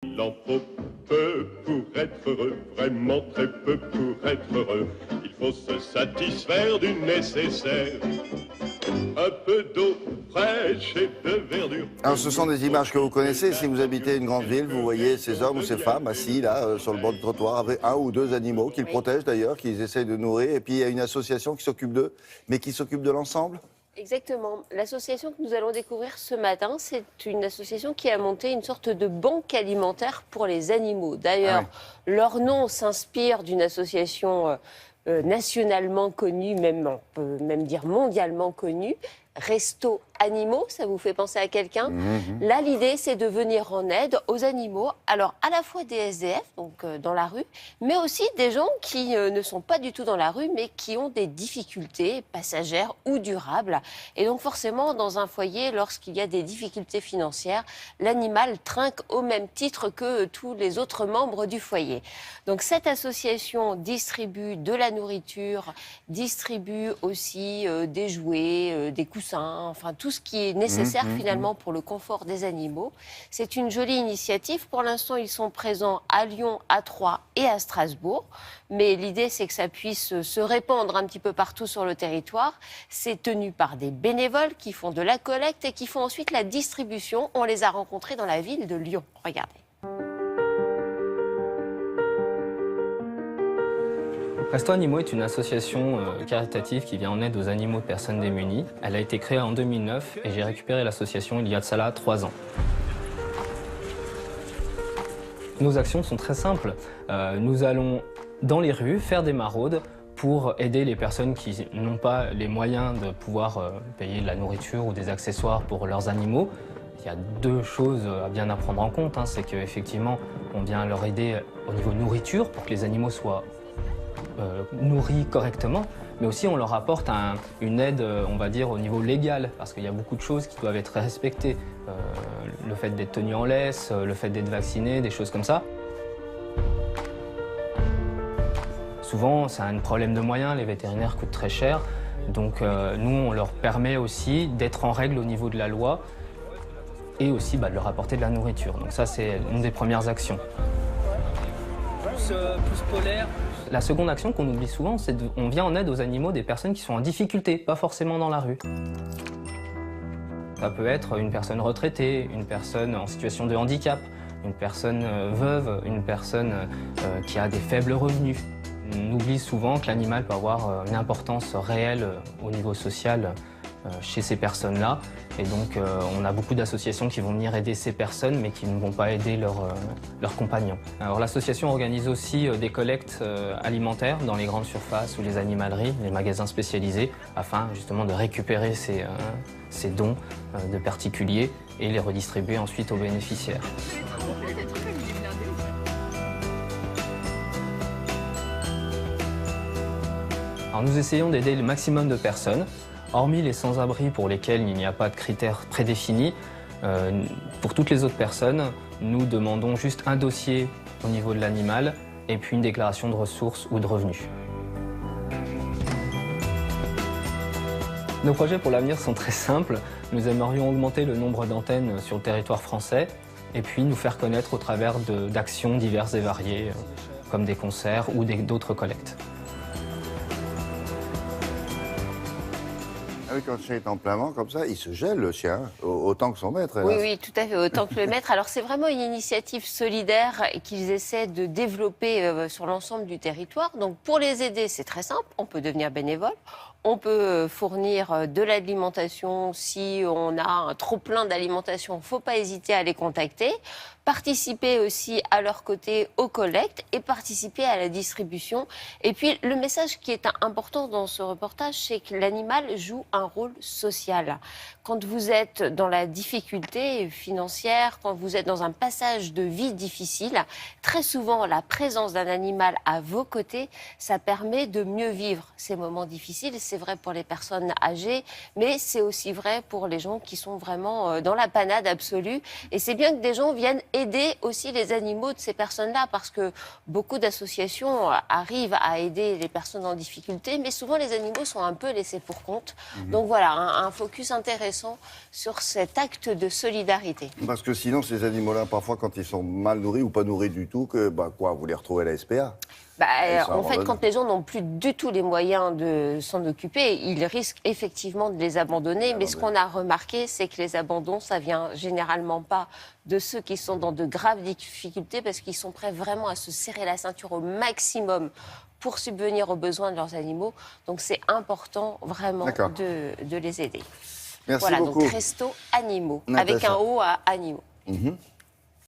Il en faut peu pour être heureux, vraiment très peu pour être heureux. Il faut se satisfaire du nécessaire. Un peu d'eau fraîche et de verdure. Alors, ce sont des images que vous connaissez. Si vous habitez une grande ville, vous voyez ces hommes ou ces femmes assis là, sur le bord du trottoir, avec un ou deux animaux qu'ils protègent d'ailleurs, qu'ils essayent de nourrir. Et puis, il y a une association qui s'occupe d'eux, mais qui s'occupe de l'ensemble. Exactement. L'association que nous allons découvrir ce matin, c'est une association qui a monté une sorte de banque alimentaire pour les animaux. D'ailleurs, leur nom s'inspire d'une association nationalement connue, même, on peut même dire mondialement connue, Resto Animaux, ça vous fait penser à quelqu'un? Là, l'idée, c'est de venir en aide aux animaux, alors à la fois des SDF, donc dans la rue, mais aussi des gens qui ne sont pas du tout dans la rue, mais qui ont des difficultés passagères ou durables. Et donc forcément, dans un foyer, lorsqu'il y a des difficultés financières, l'animal trinque au même titre que tous les autres membres du foyer. Donc cette association distribue de la nourriture, distribue aussi des jouets, des coussins, enfin tout ce qui est nécessaire finalement pour le confort des animaux. C'est une jolie initiative. Pour l'instant, ils sont présents à Lyon, à Troyes et à Strasbourg. Mais l'idée, c'est que ça puisse se répandre un petit peu partout sur le territoire. C'est tenu par des bénévoles qui font de la collecte et qui font ensuite la distribution. On les a rencontrés dans la ville de Lyon. Regardez. Resto Animaux est une association caritative qui vient en aide aux animaux de personnes démunies. Elle a été créée en 2009 et j'ai récupéré l'association il y a de ça là 3 ans. Nos actions sont très simples. Nous allons dans les rues faire des maraudes pour aider les personnes qui n'ont pas les moyens de pouvoir payer de la nourriture ou des accessoires pour leurs animaux. Il y a 2 choses à bien prendre en compte, c'est qu'effectivement, on vient leur aider au niveau nourriture pour que les animaux soient nourris correctement, mais aussi on leur apporte une aide, on va dire, au niveau légal, parce qu'il y a beaucoup de choses qui doivent être respectées. Le fait d'être tenu en laisse, le fait d'être vacciné, des choses comme ça. Souvent, c'est un problème de moyens, les vétérinaires coûtent très cher, donc nous, on leur permet aussi d'être en règle au niveau de la loi et aussi de leur apporter de la nourriture. Donc ça, c'est une des premières actions. Plus polaire. La seconde action qu'on oublie souvent, c'est qu'on vient en aide aux animaux des personnes qui sont en difficulté, pas forcément dans la rue. Ça peut être une personne retraitée, une personne en situation de handicap, une personne veuve, une personne qui a des faibles revenus. On oublie souvent que l'animal peut avoir une importance réelle au niveau social chez ces personnes-là. Et donc, on a beaucoup d'associations qui vont venir aider ces personnes, mais qui ne vont pas aider leurs compagnons. Alors, l'association organise aussi des collectes alimentaires dans les grandes surfaces ou les animaleries, les magasins spécialisés, afin justement de récupérer ces dons de particuliers et les redistribuer ensuite aux bénéficiaires. Alors, nous essayons d'aider le maximum de personnes. Hormis les sans-abri pour lesquels il n'y a pas de critères prédéfinis, pour toutes les autres personnes, nous demandons juste un dossier au niveau de l'animal et puis une déclaration de ressources ou de revenus. Nos projets pour l'avenir sont très simples. Nous aimerions augmenter le nombre d'antennes sur le territoire français et puis nous faire connaître au travers d'actions diverses et variées, comme des concerts ou d'autres collectes. Ah oui, quand le chien est en plein vent, comme ça, il se gèle, le chien, autant que son maître. Oui, oui, tout à fait, autant que le maître. Alors, c'est vraiment une initiative solidaire qu'ils essaient de développer sur l'ensemble du territoire. Donc, pour les aider, c'est très simple. On peut devenir bénévole. On peut fournir de l'alimentation. Si on a un trop-plein d'alimentation, il ne faut pas hésiter à les contacter. Participer aussi à leur côté aux collectes et participer à la distribution. Et puis, le message qui est important dans ce reportage, c'est que l'animal joue un rôle social. Quand vous êtes dans la difficulté financière, quand vous êtes dans un passage de vie difficile, très souvent, la présence d'un animal à vos côtés, ça permet de mieux vivre ces moments difficiles. C'est c'est vrai pour les personnes âgées, mais c'est aussi vrai pour les gens qui sont vraiment dans la panade absolue. Et c'est bien que des gens viennent aider aussi les animaux de ces personnes-là, parce que beaucoup d'associations arrivent à aider les personnes en difficulté, mais souvent les animaux sont un peu laissés pour compte. Donc voilà, un focus intéressant sur cet acte de solidarité. Parce que sinon, ces animaux-là, parfois, quand ils sont mal nourris ou pas nourris du tout, vous les retrouvez à la SPA. En fait, quand les gens n'ont plus du tout les moyens de s'en occuper, ils risquent effectivement de les abandonner. Mais ce qu'on a remarqué, c'est que les abandons, ça vient généralement pas de ceux qui sont dans de graves difficultés, parce qu'ils sont prêts vraiment à se serrer la ceinture au maximum pour subvenir aux besoins de leurs animaux. Donc c'est important vraiment de les aider. Merci voilà, beaucoup. donc Resto Animaux, Natacha. avec un O à animaux.